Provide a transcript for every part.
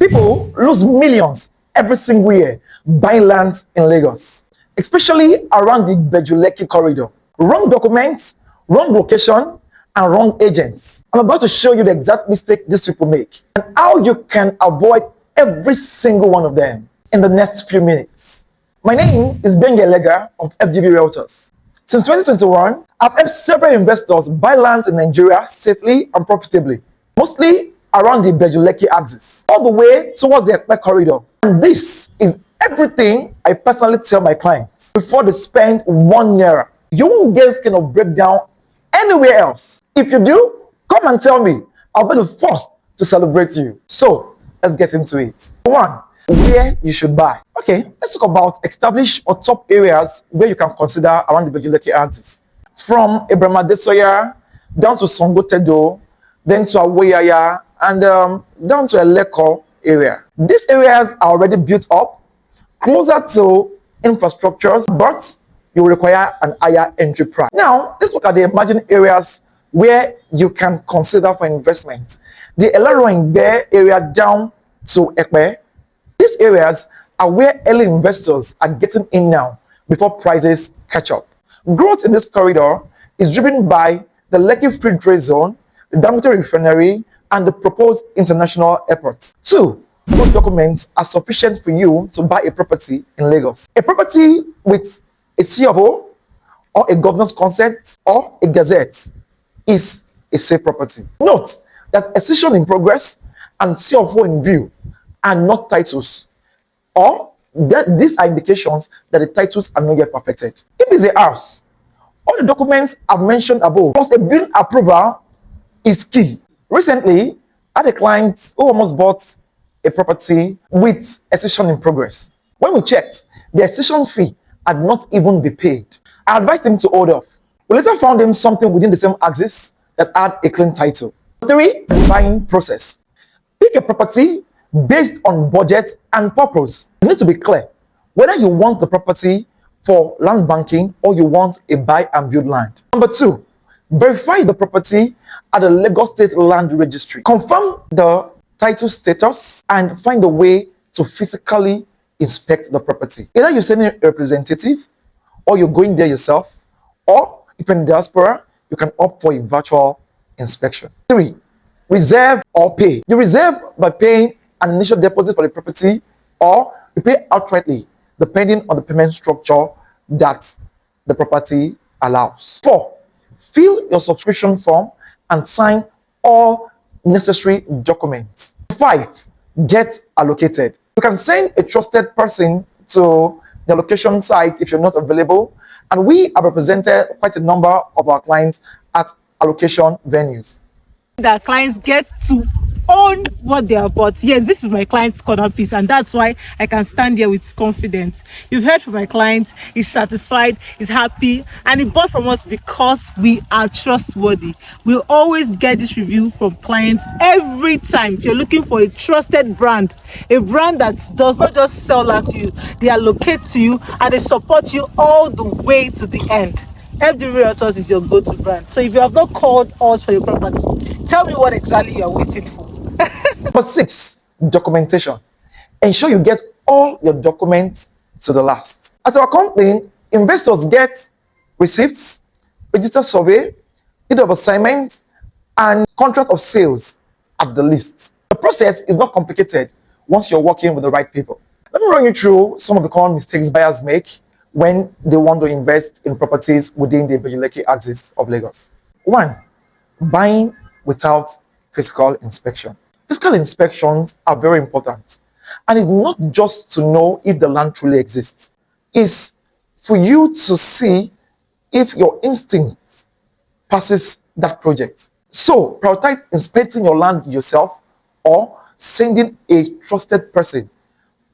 People lose millions every single year buying land in Lagos, especially around the Ibeju-Lekki corridor. Wrong documents, wrong location, and wrong agents. I'm about to show you the exact mistake these people make and how you can avoid every single one of them in the next few minutes. My name is Zenytals of FGV Realtors. Since 2021, I've helped several investors buy land in Nigeria safely and profitably, mostly around the Ibeju-Lekki axis, all the way towards the Ekpe corridor. And this is everything I personally tell my clients before they spend 1 naira. You won't get this kind of breakdown anywhere else. If you do, come and tell me. I'll be the first to celebrate you. So let's get into it. 1. Where you should buy. Okay, let's talk about established or top areas where you can consider around the Ibeju-Lekki axis. From Ibrahim down to Songotedo, then to Awoyaya, and down to Eleko area. These areas are already built up, closer to infrastructures, but you will require an higher entry price. Now, let's look at the emerging areas where you can consider for investment. The Elerangbe area down to Ekpe. These areas are where early investors are getting in now before prices catch up. Growth in this corridor is driven by the Lekki Free Trade Zone, the Dangote Refinery, and the proposed international airport. 2. Those documents are sufficient for you to buy a property in Lagos. A property with a CFO or a governor's consent or a gazette is a safe property. Note that decision in progress and CFO in view are not titles, or that these are indications that the titles are not yet perfected. If it's a house, all the documents I've mentioned above plus a building approval is key. Recently, I had a client who almost bought a property with a decision in progress. When we checked, the decision fee had not even been paid. I advised him to hold off. We later found him something within the same axis that had a clean title. 3. Buying process. Pick a property based on budget and purpose. You need to be clear whether you want the property for land banking or you want a buy and build land. Number 2, verify the property at the Lagos State Land Registry. Confirm the title status and find a way to physically inspect the property. Either you're sending a representative or you're going there yourself, or if you're in diaspora, you can opt for a virtual inspection. 3. Reserve or pay. You reserve by paying an initial deposit for the property, or you pay outrightly depending on the payment structure that the property allows. 4. Fill your subscription form and sign all necessary documents. 5. Get allocated. You can send a trusted person to the location site if you're not available, and we have represented quite a number of our clients at allocation venues. That clients get to own what they have bought. Yes, this is my client's corner piece, and that's why I can stand here with confidence. You've heard from my client, he's satisfied, he's happy, and he bought from us because we are trustworthy. We'll always get this review from clients every time. If you're looking for a trusted brand, a brand that does not just sell at you, they allocate to you and they support you all the way to the end. FGV Realtors is your go-to brand. So if you have not called us for your property, tell me what exactly you are waiting for. Number 6, documentation. Ensure you get all your documents to the last. At our company, investors get receipts, register survey, deed of assignment, and contract of sales at the list. The process is not complicated once you're working with the right people. Let me run you through some of the common mistakes buyers make when they want to invest in properties within the Ibeju-Lekki axis of Lagos. 1. Buying without physical inspection. Physical inspections are very important, and it's not just to know if the land truly exists. It's for you to see if your instinct passes that project. So prioritize inspecting your land yourself or sending a trusted person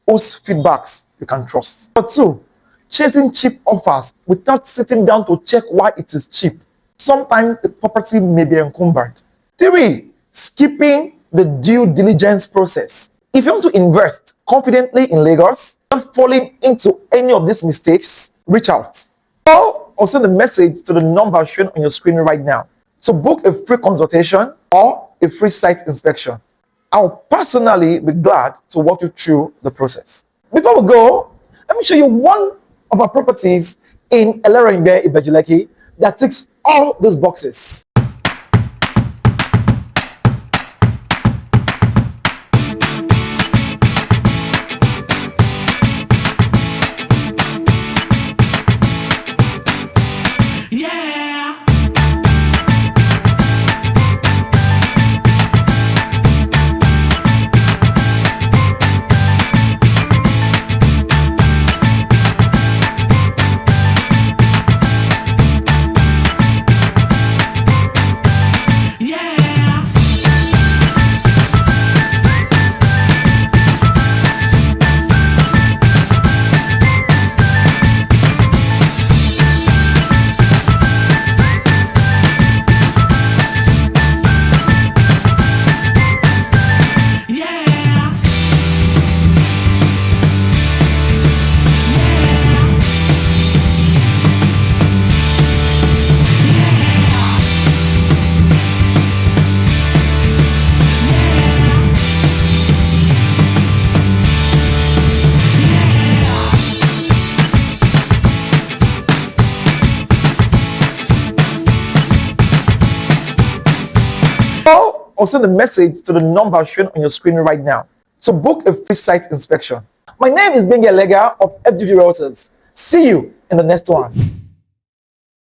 whose feedbacks you can trust. Number 2, chasing cheap offers without sitting down to check why it is cheap. Sometimes the property may be encumbered. 3, skipping the due diligence process. If you want to invest confidently in Lagos, not falling into any of these mistakes, reach out. Call or send a message to the number shown on your screen right now to book a free consultation or a free site inspection. I'll personally be glad to walk you through the process. Before we go, let me show you one of our properties in Eleranigbe, Ibeju-Lekki that ticks all these boxes. Call or send a message to the number shown on your screen right now to book a free site inspection. My name is Benga Lega of FDV Realtors. See you in the next one.